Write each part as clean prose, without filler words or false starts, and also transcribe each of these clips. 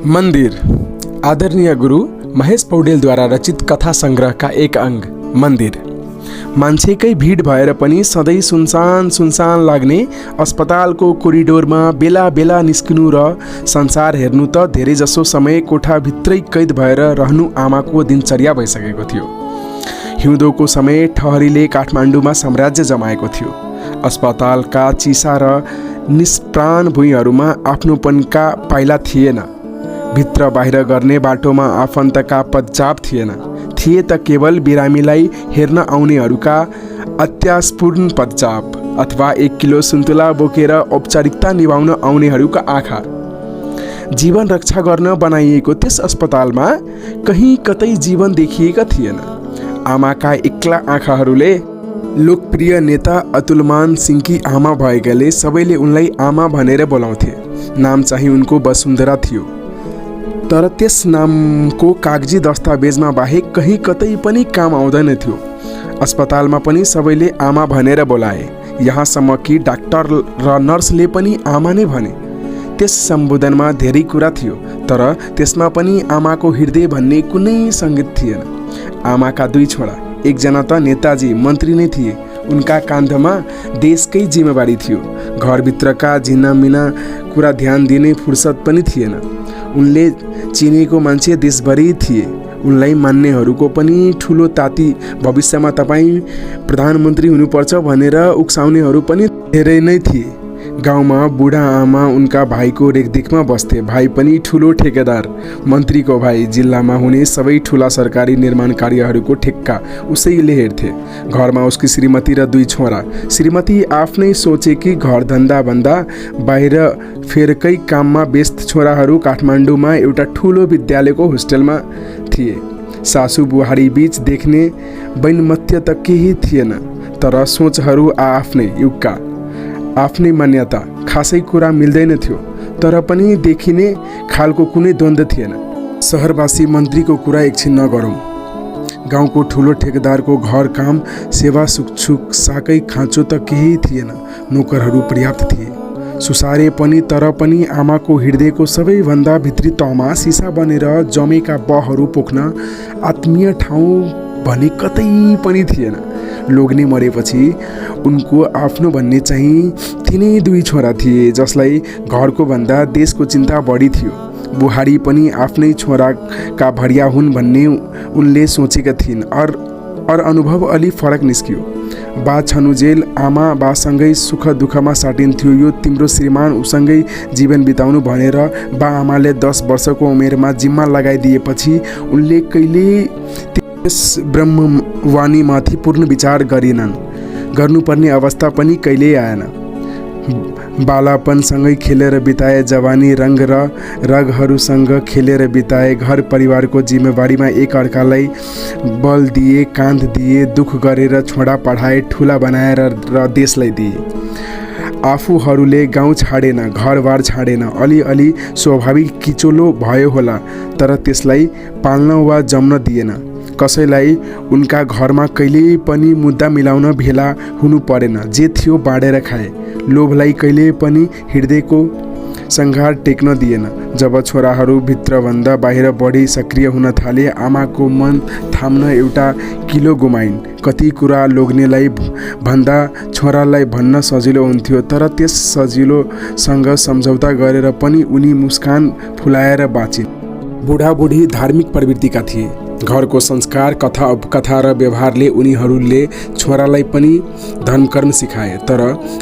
मन्दिर आदरणीय गुरु महेश पौडेलद्वारा रचित कथा सङ्ग्रहका एक अङ्ग मन्दिर। मान्छेकै भिड भएर पनि सधैँ सुनसान लाग्ने अस्पतालको कोरिडोरमा बेला बेला निस्किनु र संसार हेर्नु त धेरैजसो समय कोठाभित्रै कैद भएर रहनु आमाको दिनचर्या भइसकेको थियो। हिउँदोको समय ठहरीले काठमाडौँमा साम्राज्य जमाएको थियो। अस्पतालका चिसा र निष्प्राण भुइँहरूमा आफ्नोपनका पाइला थिएन। भित्र बाहिर गर्ने बाटोमा आफन्तका पदचाप थिए त केवल बिरामीलाई हेर्न आउनेहरूका अत्यासपूर्ण पदचाप अथवा 1 किलो सुन्तुला बोकेर औपचारिकता निभाउन आउनेहरूका आँखा। जीवन रक्षा गर्न बनाइएको त्यस अस्पतालमा कहीँ कतै जीवन देखिएका थिएन। आमाका एक्ला आँखाहरूले लोकप्रिय नेता अतुलमान सिंहकी आमा भएकाले सबैले उनलाई आमा भनेर बोलाउँथे। नाम चाहिँ उनको वसुन्धरा थियो, तर त्यस नामको कागजी दस्तावेजमा बाहेक कहीँ कतै पनि काम आउँदैन थियो। अस्पतालमा पनि सबैले आमा भनेर बोलाए, यहाँसम्म कि डाक्टर र नर्सले पनि आमा नै भने। त्यस सम्बोधनमा धेरै कुरा थियो, तर त्यसमा पनि आमाको हृदय भन्ने कुनै सङ्गीत थिएन। आमाका 2 छोरा, एकजना त नेताजी मन्त्री नै थिए। उनका काँधमा देशकै जिम्मेवारी थियो। घरभित्रका झिनामिना कुरा ध्यान दिने फुर्सद पनि थिएन। उनले चिनेको मान्छे देशभरि थिए। उनलाई मान्नेहरूको पनि ठुलो ताती भविष्यमा तपाईँ प्रधानमन्त्री हुनुपर्छ भनेर उक्साउनेहरू पनि धेरै नै थिए। गाउँमा बुढा आमा उनका भाइको रेखदेखमा बस्थे। भाइ पनि ठुलो ठेकेदार, मन्त्रीको भाइ। जिल्लामा हुने सबै ठुला सरकारी निर्माण कार्यहरूको ठेक्का उसैले हेर्थे। घरमा उसकी श्रीमती र 2 छोरा। श्रीमती आफ्नै सोचे कि घरधन्दा भन्दा बाहिर फेरकै काममा व्यस्त छोराहरू काठमाडौँमा एउटा ठुलो विद्यालयको होस्टेलमा थिए। सासू बुहारी बीच देख्ने वैन्मत्य त केही थिएन, तर सोचहरू आफ्नै युगका, आफ्नै मान्यता। खासै कुरा मिल्दैन थियो, तर पनि देखिने खालको कुनै द्वन्द्व थिएन। सहरवासी मन्त्रीको कुरा एकछिन नगरौँ। गाउँको ठुलो ठेकेदारको घर काम सेवा सुखछुक साकै खाँचो त केही थिएन। नोकरहरू पर्याप्त थिए, सुसारे पनि, तर पनि आमाको हृदयको सबैभन्दा भित्री तहमा सिसा बनेर जमेका बहहरू पोख्न आत्मीय ठाउँ भने कतै पनि थिएन। लोग्ने मरेपछि उनको आफ्नो भन्ने चाहिँ तिनै 2 छोरा थिए, जसलाई घरको भन्दा देशको चिन्ता बढी थियो। बुहारी पनि आफ्नै छोराका भरिया हुन् भन्ने उनले सोचेका थिइन्। अर अनुभव अलि फरक निस्कियो। बा छनुजेल आमा बासँगै सुख दुःखमा साटिन्थ्यो। यो तिम्रो श्रीमान उसँगै जीवन बिताउनु भनेर बा आमाले 10 वर्षको उमेरमा जिम्मा लगाइदिएपछि उनले कहिले त्यस ब्रह्मवाणीमाथि पूर्ण विचार गरिनन्। गर्नुपर्ने अवस्था पनि कहिल्यै आएन। बालापनसँगै खेलेर बिताए, जवानी रङ्ग र रगहरूसँग खेलेर बिताए। घर परिवारको जिम्मेवारीमा एक अर्कालाई बल दिए, काँध दिए, दुःख गरेर छोडा पढाए, ठुला बनाएर र देशलाई दिए। आफूहरूले गाउँ छाडेन, घरबार छाडेन। अलिअलि स्वाभाविक किचोलो भयो होला, तर त्यसलाई पाल्न वा जम्न दिएन। कसैलाई उनका घरमा कहिल्यै पनि मुद्दा मिलाउन भेला हुनु परेन। जे थियो बाँडेर खाए। लोभलाई कहिल्यै पनि हृदयको सङ्घार टेक्न दिएन। जब छोराहरू भित्रभन्दा बाहिर बढी सक्रिय हुन थाले, आमाको मन थाम्न एउटा किलो गुमाइन्। कति कुरा लोग्नेलाई भन्दा छोरालाई भन्न सजिलो हुन्थ्यो, तर त्यस सजिलोसँग सम्झौता गरेर पनि उनी मुस्कान फुलाएर बाँचिन्। बुढाबुढी धार्मिक प्रवृत्तिका थिए। घरको संस्कार, कथा उपकथा र व्यवहारले उनीहरूले छोरालाई पनि धर्मकर्म सिकाए। तर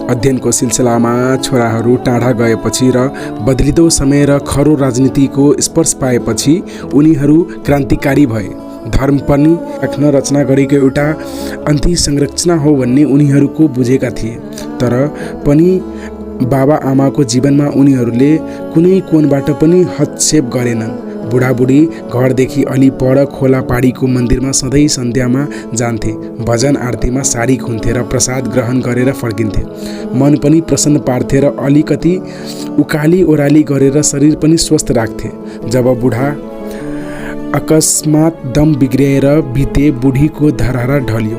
अध्ययनको सिलसिलामा छोराहरू टाढा गएपछि र बदलिँदो समय र खरो राजनीतिको स्पर्श पाएपछि उनीहरू क्रान्तिकारी भए। धर्म पनि आफ्नो रचना गरेको एउटा अन्तिम संरचना हो भन्ने उनीहरूको बुझेका थिए। तर पनि बाबा आमाको जीवनमा उनीहरूले कुनै कोणबाट पनि हस्तक्षेप गरेनन्। बुढाबुढी घरदेखि अलि पर खोला पाडीको मन्दिरमा सधैँ सन्ध्यामा जान्थे। भजन आरतीमा सारिक हुन्थे र प्रसाद ग्रहण गरेर फर्किन्थे। मन पनि प्रसन्न पार्थे र अलिकति उकाली ओह्राली गरेर शरीर पनि स्वस्थ राख्थे। जब बुढा अकस्मात दम बिग्रिएर बिते, बुढीको धरहरा ढल्यो।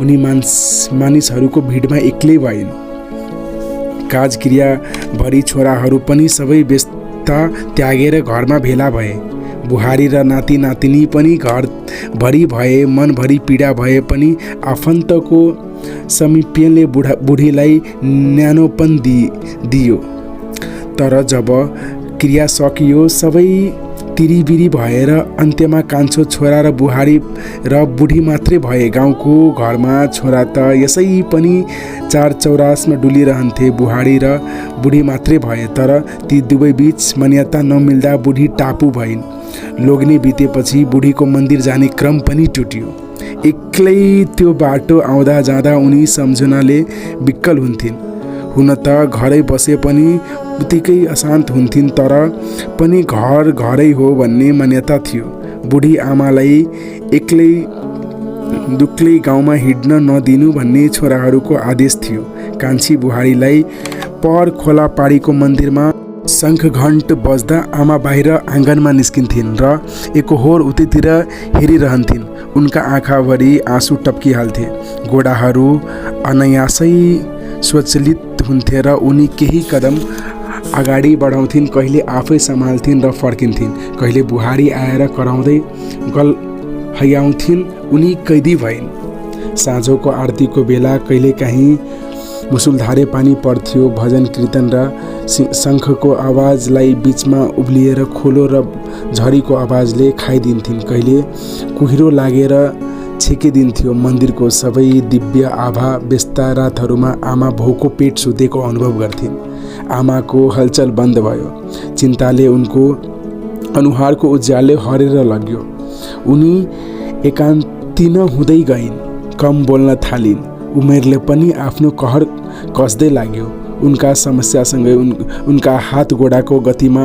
उनी मानिसहरूको भिडमा एक्लै भइन्। काजक्रियाभरि छोराहरू पनि सबै त त्यागेर घरमा भेला भए। बुहारी र नाति नातिनी पनि घरभरि भए। मनभरि पीडा भए पनि आफन्तको समीप्यले बुढीलाई न्यानोपन दियो। तर जब क्रिया सकियो सबै तिरिबिरी भएर अन्त्यमा कान्छो छोरा र बुहारी र बुढी मात्रै भए। गाउँको घरमा छोरा त यसै पनि चार चौरासमा डुलिरहन्थे। बुहारी र बुढी मात्रै भए। तर ती दुवै बीच मान्यता नमिल्दा बुढी टापु भइन्। लोग्ने बितेपछि बुढीको मन्दिर जाने क्रम पनि टुट्यो। एक्लै त्यो बाटो आउँदा जाँदा उनी सम्झनाले विक्कल हुन्थिन्। हुन त घरै बसे पनि उत्तिकै अशान्त हुन्थिन्। तर पनि घर घरै हो भन्ने मान्यता थियो। बुढी आमालाई एक्लै दुक्लै गाउँमा हिँड्न नदिनु भन्ने छोराहरूको आदेश थियो। कान्छी बुहारीलाई पर खोला पारीको मन्दिरमा शङ्ख घण्ट बज्दा आमा बाहिर आँगनमा निस्किन्थिन् र एकहोर उतैतिर हेरिरहन्थिन्। उनका आँखाभरि आँसु टप्किहाल्थे। गोडाहरू अनायासै स्वचलित हुन्थे र उनी केही कदम अगाडि बढाउँथिन्। कहिले आफै सम्हाल्थिन् र फर्किन्थिन्। कहिले बुहारी आएर कराउँदै गल हयाउँथिन्। उनी कैदी भइन्। साँझोको आरतीको बेला कहिलेकाहीँ मुसुलधारे पानी पर्थ्यो। भजन कीर्तन र शङ्खको आवाजलाई बीचमा उब्लिएर खोलो र झरीको आवाजले खाइदिन्थिन्। कहिले कुहिरो लागेर छेकिदिन्थ्यो। मन्दिरको सबै दिव्य आभा व्यस्त रातहरूमा आमा भोको पेट सुतेको अनुभव गर्थिन्। आमाको हलचल बन्द भयो। चिन्ताले उनको अनुहारको उज्यालो हरेर लग्यो। उनी एकान्तिन हुँदै गइन्। कम बोल्न थालिन्। उमेरले पनि आफ्नो कहर कस्दै लाग्यो। उनका समस्यासँगै उनका हात गोडाको गतिमा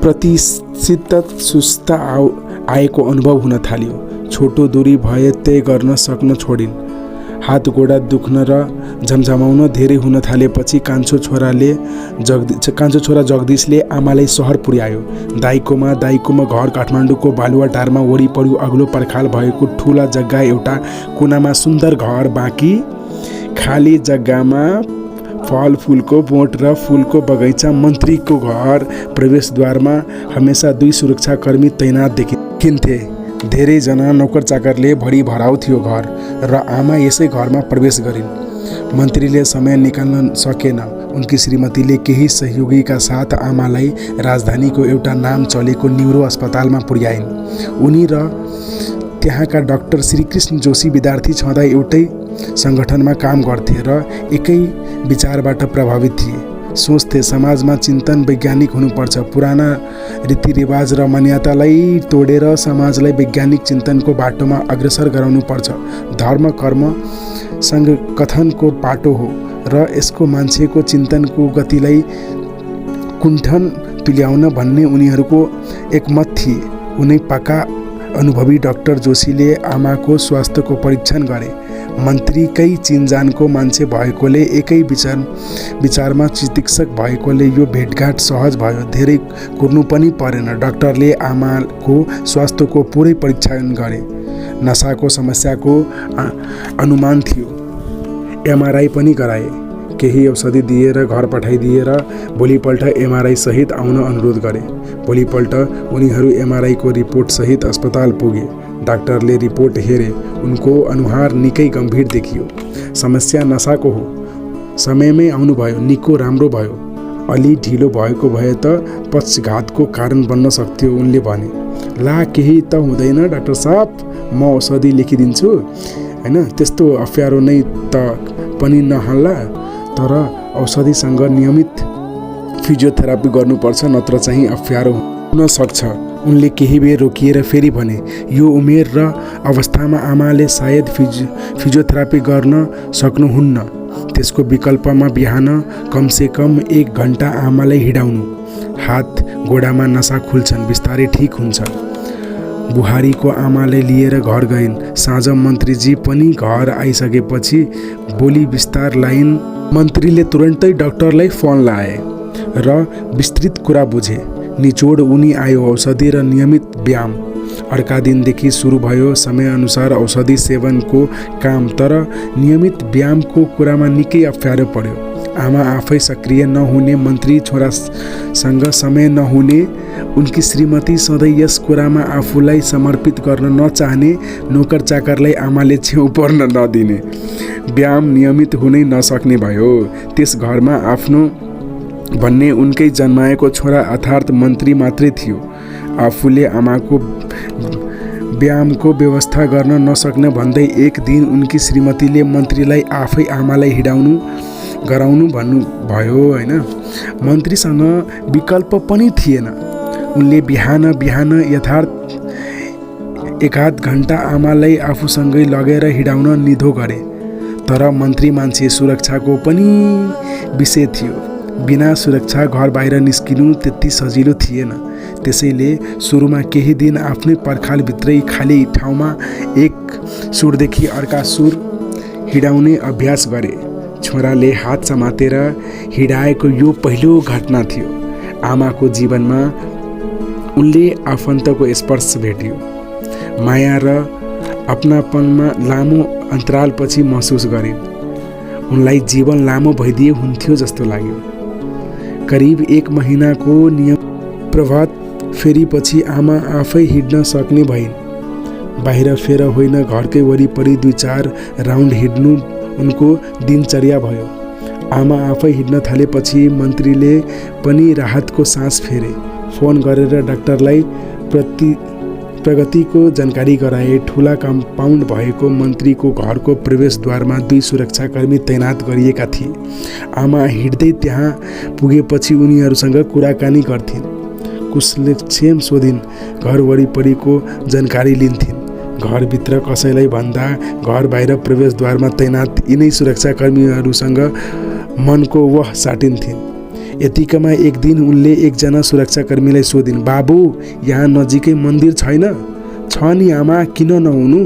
प्रतिशत सुस्त आएको अनुभव हुन थाल्यो। छोटो दूरी भए तय गर्न सक्न छोडिन्। हात गोडा दुख्न र झमझमाउन धेरै हुन थालेपछि कान्छो छोरा जगदीशले आमालाई सहर पुर्यायो। दाइकोमा घर काठमाडौँको बालुवाटारमा वरिपरि अग्लो पर्खाल भएको ठुला जग्गा एउटा कुनामा सुन्दर घर, बाँकी खाली जग्गामा फलफुलको बोट र फुलको बगैँचा। मन्त्रीको घर प्रवेशद्वारमा हमेसा 2 सुरक्षाकर्मी तैनात देखिन्थे। धेरैजना नोकर चाकरले भरि भराउ थियो घर र आमा यसै घरमा प्रवेश गरिन्। मन्त्रीले समय निकाल्न सकेन। उनकी श्रीमतीले केही सहयोगीका साथ आमालाई राजधानीको एउटा नाम चलेको न्युरो अस्पतालमा पुर्याइन्। उनी र त्यहाँका डाक्टर श्रीकृष्ण जोशी विद्यार्थी छँदा एउटै सङ्गठनमा काम गर्थे र एकै विचारबाट प्रभावित थिए। सोच्थे समाजमा चिन्तन वैज्ञानिक हुनुपर्छ। पुराना रीतिरिवाज र मान्यतालाई तोडेर समाजलाई वैज्ञानिक चिन्तनको बाटोमा अग्रसर गराउनुपर्छ। धर्म कर्म सङ्गठनको पाटो हो र यसको मान्छेको चिन्तनको गतिलाई कुण्ठन तुल्याउन भन्ने उनीहरूको एकमत थिए। उनै पक्का अनुभवी डाक्टर जोशीले आमाको स्वास्थ्यको परीक्षण गरे। मन्त्रीकै चिनजानको मान्छे भएकोले एकै विचारमा चिकित्सक भएकोले यो भेटघाट सहज भयो। धेरै कुर्नु पनि परेन। डाक्टरले आमाको स्वास्थ्यको पुरै परीक्षण गरे। नसाको समस्याको अनुमान थियो। एमआरआई पनि गराए। केही औषधि दिएर घर पठाइदिएर भोलिपल्ट एमआरआई सहित आउन अनुरोध गरे। भोलिपल्ट उनीहरू एमआरआईको रिपोर्ट सहित अस्पताल पुगे। डाक्टरले रिपोर्ट हेरे। उनको अनुहार निकै गम्भीर देखियो। समस्या नसाको हो। समयमै आउनुभयो, निको राम्रो भयो। अलि ढिलो भएको भए त पक्षघातको कारण बन्न सक्थ्यो उनले भने। ला केही त हुँदैन डाक्टर साहब, म औषधि लेखिदिन्छु हैन, त्यस्तो अप्ठ्यारो नै त पनि नहल्ला। तर औषधिसँग नियमित फिजियोथेरापी गर्नुपर्छ, नत्र चाहिँ अप्ठ्यारो हुन सक्छ। उनले केही बेर रोकिएर फेरि भने, यो उमेर र अवस्थामा आमाले सायद फिजियोथेरापी गर्न सक्नुहुन्न। त्यसको विकल्पमा बिहान कमसेकम 1 घण्टा आमालाई हिँडाउनु। हात गोडामा नसा खुल्छन्, बिस्तारै ठिक हुन्छ। बुहारीको आमालाई लिएर घर गइन्। साँझ मन्त्रीजी पनि घर आइसकेपछि बोली विस्तार लाइन। मन्त्रीले तुरन्तै डाक्टरलाई फोन लाए र विस्तृत कुरा बुझे। निचोड उनी आयो, औषधि र नियमित व्यायाम। अर्का दिनदेखि सुरु भयो समयअनुसार औषधि सेवनको काम। तर नियमित व्यायामको कुरामा निकै अप्ठ्यारो पर्यो। आमा आफै सक्रिय नहुने, मन्त्री छोरासँग समय नहुने, उनकी श्रीमती सधैँ यस कुरामा आफूलाई समर्पित गर्न नचाहने, नोकर चाकरलाई आमाले छेउ पर्न नदिने, व्यायाम नियमित हुनै नसक्ने भयो। त्यस घरमा आफ्नो भन्ने उनकै जन्माएको छोरा अर्थात् मन्त्री मात्रै थियो। आफूले आमाको व्यायामको व्यवस्था गर्न नसक्न भन्दै एक दिन उनकी श्रीमतीले मन्त्रीलाई आफै आमालाई गराउनु भन्नुभयो हैन। मन्त्रीसँग विकल्प पनि थिएन। उनले बिहान यथार्थ एकाध घण्टा आमालाई आफूसँगै लगेर हिँडाउन निधो गरे। तर मन्त्री मान्छे सुरक्षाको पनि विषय थियो। बिना सुरक्षा घर बाहिर निस्किनु त्यति सजिलो थिएन। त्यसैले सुरुमा केही दिन आफ्नै पर्खालभित्रै खाली ठाउँमा एक सुरदेखि अर्का सुर हिँडाउने अभ्यास गरे। छोराले हात समातेर हिँडाएको यो पहिलो घटना थियो। आमाको जीवनमा उनले आफन्तको स्पर्श भेट्यो। माया र अपनापनमा लामो अन्तरालपछि महसुस गरिन्। उनलाई जीवन लामो भइदिए हुन्थ्यो जस्तो लाग्यो। करिब 1 महिनाको नियम प्रभात फेरिपछि आमा आफै हिँड्न सक्ने भइन्। बाहिर फेर होइन, घरकै वरिपरि 2-4 राउन्ड हिँड्नु उनको दिनचर्या भयो। आमा आफै हिँड्न थालेपछि मन्त्रीले पनि राहतको सास फेरे। फोन गरेर डाक्टरलाई प्रगतिको जानकारी गराए। ठुला कम्पाउन्ड भएको मन्त्रीको घरको प्रवेशद्वारमा 2 सुरक्षाकर्मी तैनात गरिएका थिए। आमा हिँड्दै त्यहाँ पुगेपछि उनीहरूसँग कुराकानी गर्थिन्, कुशलक्षेम सोधिन्, घर वरिपरिको जानकारी लिन्थिन्। घरभित्र कसैलाई भन्दा घर बाहिर प्रवेशद्वारमा तैनात यिनै सुरक्षाकर्मीहरूसँग मनको वह साटिन्थिन्। यतिकमा एक दिन उनले एकजना सुरक्षाकर्मीलाई सोधिन्, बाबु यहाँ नजिकै मन्दिर छैन? छ नि आमा, किन नहुनु?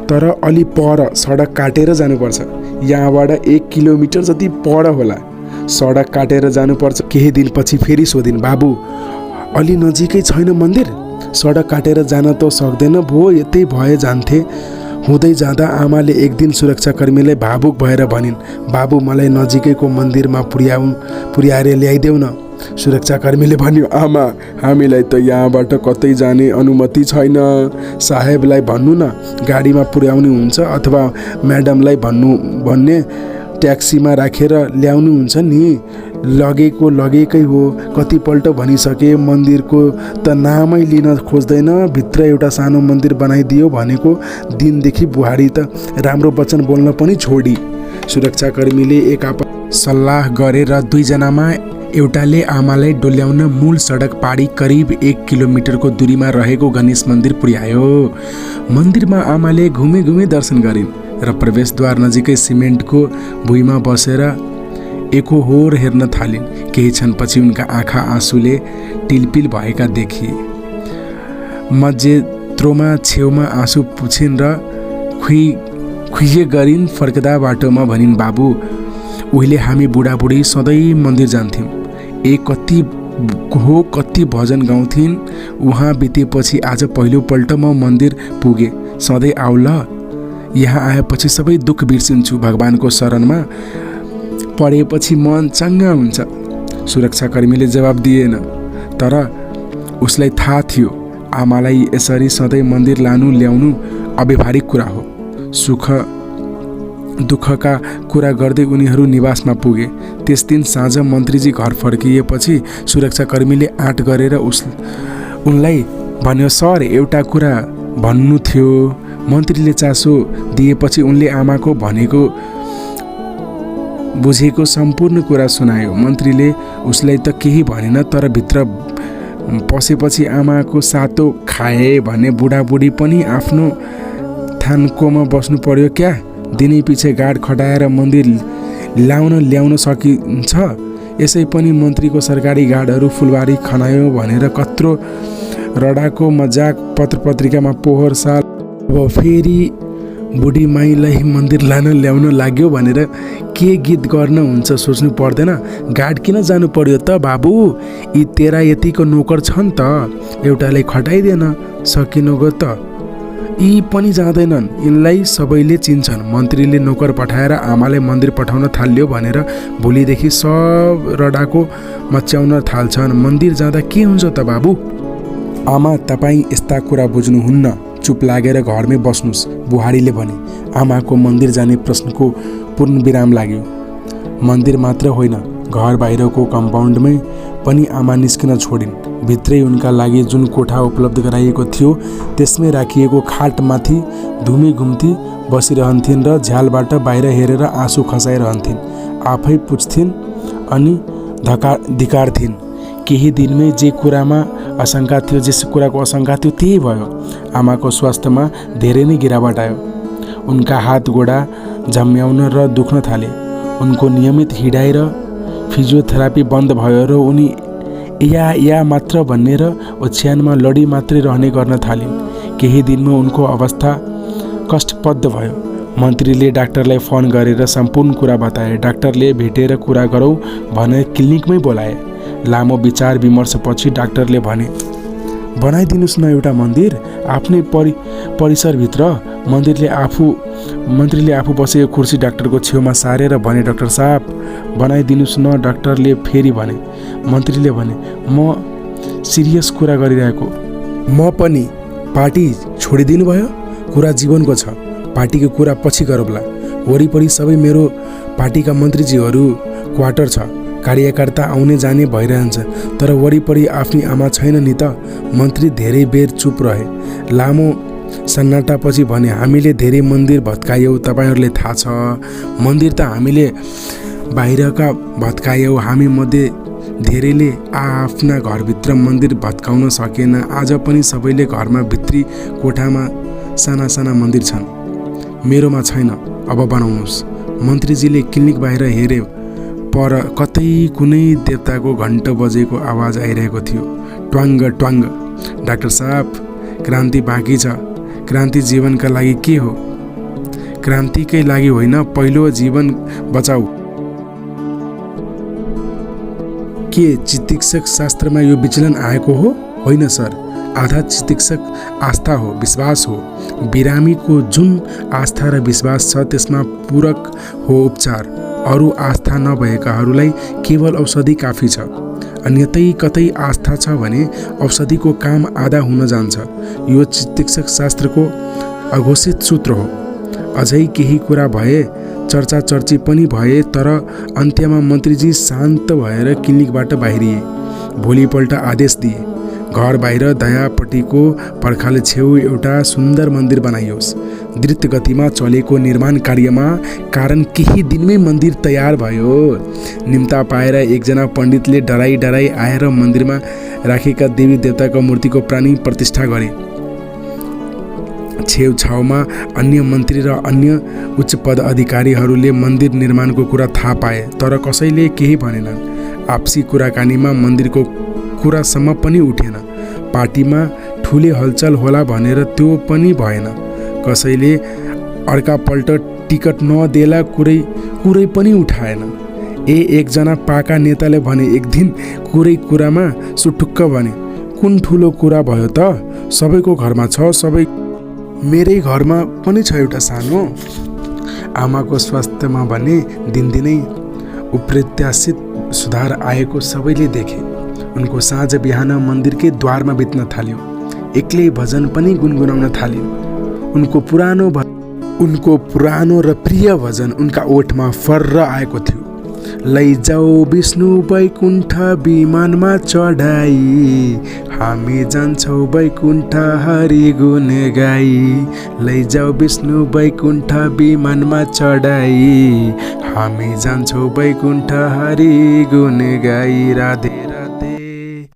तर अलि पर सडक काटेर जानुपर्छ। यहाँबाट 1 किलोमिटर जति पर होला। सडक काटेर जानुपर्छ। केही दिनपछि फेरि सोधिन्, बाबु अलि नजिकै छैन मन्दिर? सडक काटेर जान त सक्दैन भो, यतै भए जान्थे। हुँदै जाँदा आमाले एक दिन सुरक्षाकर्मीलाई भावुक भएर भनिन्, बाबु मलाई नजिकैको मन्दिरमा पुर्याएर ल्याइदेऊ न। सुरक्षाकर्मीले भन्यो, आमा हामीलाई त यहाँबाट कतै जाने अनुमति छैन। साहेबलाई भन्नु न, गाडीमा पुर्याउने हुन्छ, अथवा म्याडमलाई भन्ने ट्याक्सीमा राखेर ल्याउनु हुन्छ नि। लगेकै हो। कतिपल्ट भनिसके, मन्दिरको त नामै लिन खोज्दैन। भित्र एउटा सानो मन्दिर बनाइदियो भनेको दिनदेखि बुहारी त राम्रो वचन बोल्न पनि छोडी। सुरक्षाकर्मीले एकआपस सल्लाह गरे र 2 जनामा एउटाले आमालाई डोल्याउन मूल सडक पाडी करिब 1 किलोमिटरको दूरीमा रहेको गणेश मन्दिर पुर्यायो। मन्दिरमा आमाले घुमे दर्शन गरिन् र प्रवेशद्वार नजिकै सिमेन्टको भुइँमा बसेर एकोहोर हेर्न थालिन्। केही क्षणपछि उनका आँखा आँसुले टिलपिल भएका देखिए। मजेत्रोमा छेउमा आँसु पुछिन् र खुइए गरिन्। फर्कदा बाटोमा भनिन्, बाबु उहिले हामी बुढाबुढी सधैँ मन्दिर जान्थ्यौँ। कति भजन गाउँथिन्। उहाँ बितेपछि आज पहिलोपल्ट म मन्दिर पुगे। सधैँ आउ ल। यहाँ आएपछि सबै दुःख बिर्सिन्छु। भगवानको शरणमा पढेपछि मन चङ्गा हुन्छ। सुरक्षाकर्मीले जवाब दिएन। तर उसलाई थाहा थियो आमालाई यसरी सधैँ मन्दिर लानु ल्याउनु अव्यावहारिक कुरा हो। सुख दुःखका कुरा गर्दै उनीहरू निवासमा पुगे। त्यस दिन साँझ मन्त्रीजी घर फर्किएपछि सुरक्षाकर्मीले आँट गरेर उनलाई भन्यो, सर एउटा कुरा भन्नु थियो। मन्त्रीले चासो दिएपछि उनले आमाको बुझेको सम्पूर्ण कुरा सुनायो। मन्त्रीले उसलाई त केही भनेन, तर भित्र पसेपछि आमाको सातो खाए भने बुढाबुढी पनि आफ्नो थान्कोमा बस्नु पर्यो क्या। दिनै पछि गाड खटाएर मन्दिर ल्याउन सकिन्छ। यसै पनि मन्त्रीको सरकारी गाडहरू फुलबारी खनायो भनेर कत्रो रडाको मजाक पत्रपत्रिकामा पोहोर साल। अब फेरि बुढी माईलाई मन्दिर ल्याउन लाग्यो भनेर के गीत गर्न हुन्छ सोच्नु पर्दैन। गाड किन जानु पर्यो त बाबु? यी 13 यतिको नोकर छन् त, एउटालाई खटाइदेन सकिनु गयो त। यी पनि जाँदैनन्, यिनलाई सबैले चिन्छन्। मन्त्रीले नोकर पठाएर आमाले मन्दिर पठाउन थाल्यो भनेर भोलिदेखि सब रडाको मच्याउन थाल्छन्। मन्दिर जाँदा के हुन्छ त बाबु? आमा, तपाईँ यस्ता कुरा बुझ्नुहुन्न, चुप लागेर घरमै बस्नुस्, बुहारीले भने। आमाको मन्दिर जाने प्रश्नको पूर्ण विराम लाग्यो। मन्दिर मात्र होइन, घर बाहिरको कम्पाउन्डमै पनि आमा निस्किन छोडिन्। भित्रै उनका लागि जुन कोठा उपलब्ध गराइएको थियो त्यसमै राखिएको खाटमाथि धुमी घुम्ती बसिरहन्थिन् र झ्यालबाट बाहिर हेरेर आँसु खसाइरहन्थिन्। आफै पुछ्थिन् अनि धिकार्थिन्। केही दिनमै जे कुराको आशंका थियो त्यही भयो। आमाको स्वास्थ्यमा धेरै नै गिरावट आयो। उनका हात गोडा झम्म्याउन र दुख्न थाले। उनको नियमित हिँडाइ र फिजियोथेरापी बन्द भयो र उनी या मात्र भन्ने र ओछ्यानमा लडी मात्रै रहने गर्न थालिन्। केही दिनमा उनको अवस्था कष्टप्रद भयो। मन्त्रीले डाक्टरलाई फोन गरेर सम्पूर्ण कुरा बताए। डाक्टरले भेटेर कुरा गरौँ भने क्लिनिकमै बोलाए। लामो विचार विमर्शपछि डाक्टरले भने, बनाइदिनुहोस् न एउटा मन्दिर आफ्नै परिसरभित्र। मन्त्रीले आफू बसेको कुर्सी डाक्टरको छेउमा सारेर भने, डाक्टर साहब बनाइदिनुहोस् न। डाक्टरले फेरि भने। मन्त्रीले भने, म सिरियस कुरा गरिरहेको। म पनि। पार्टी छोडिदिनु भयो? कुरा जीवनको छ, पार्टीको कुरा पछि गरौँला। वरिपरि सबै मेरो पार्टीका मन्त्रीजीहरू क्वार्टर छ। कार्यकर्ता आउने जाने भइरहन्छ, तर वरिपरि आफ्नी आमा छैन नि त। मन्त्री धेरै बेर चुप रहे। लामो सन्नाटापछि भने, हामीले धेरै मन्दिर भत्कायौँ, तपाईँहरूले थाहा छ। मन्दिर त हामीले बाहिरका भत्कायौँ, हामी मध्ये धेरैले आफ्ना घरभित्र मन्दिर भत्काउन सकेन। आज पनि सबैले घरमा भित्री कोठामा साना साना मन्दिर छन्। मेरोमा छैन, अब बनाउनुहोस्। मन्त्रीजीले क्लिनिक बाहिर हेरे। पर कतै कुनै देवताको घण्ट बजेको आवाज आइरहेको थियो। ट्वाङ्ग ट्वाङ्ग। डाक्टर साहब, क्रान्ति बाँकी छ। क्रान्ति जीवनका लागि के हो? क्रान्तिकै लागि होइन, पहिलो जीवन बचाऊ। के चिकित्सक शास्त्रमा यो विचलन आएको हो? होइन सर, आधा चिकित्सक आस्था हो, विश्वास हो। बिरामीको जुन आस्था र विश्वास छ त्यसमा पूरक हो उपचार। अरू आस्था नभएकाहरूलाई केवल औषधि काफी छ। अन्यतै कतै आस्था छ भने औषधिको काम आधा हुन जान्छ। यो चिकित्सक शास्त्रको अघोषित सूत्र हो। अझै केही कुरा भए, चर्ची पनि भए, तर अन्त्यमा मन्त्रीजी शान्त भएर क्लिनिकबाट बाहिरिए। भोलिपल्ट आदेश दिए, घर बाहिर दयापट्टिको पर्खाल छेउ एउटा सुन्दर मन्दिर बनाइयोस्। द्रुत गतिमा चलेको निर्माण कार्यमा कारण केही दिनमै मन्दिर तयार भयो। निम्ता पाएर एकजना पण्डितले डराई आएर मन्दिरमा राखेका देवी देवताको मूर्तिको प्राणी प्रतिष्ठा गरे। छेउछाउमा अन्य मन्त्री र अन्य उच्च पद अधिकारीहरूले मन्दिर निर्माणको कुरा थाहा पाए, तर कसैले केही भनेनन्। आपसी कुराकानीमा मन्दिरको कुरासम्म पनि उठेन। पार्टीमा ठुले हलचल होला भनेर त्यो पनि भएन। कसैले अर्कापल्ट टिकट नदेला कुरै पनि उठाएन। एकजना पाका नेताले भने, एक दिन कुरामा सुटुक्क भने, कुन ठुलो कुरा भयो त? सबैको घरमा छ, सबै मेरै घरमा पनि छ एउटा सानो। आमाको स्वास्थ्यमा भने दिनदिनै अप्रत्याशित सुधार आएको सबैले देखे। उनको साँझ बिहान मन्दिरकै द्वारमा बित्न थाल्यो। एक्लै भजन पनि गुनगुनाउन थालिन्। उनको पुरानो र प्रिय भजन उनका ओठमा फर्र आएको थियो। लैजाऊ विष्णु वैकुण्ठ विमानमा चढाई, हामी जान्छौँ वैकुण्ठ हरि गुण गाई। लैजाऊ विष्णु वैकुण्ठ विमानमा चढाई, हामी जान्छौँ वैकुण्ठ हरि गुण गाई। राधे।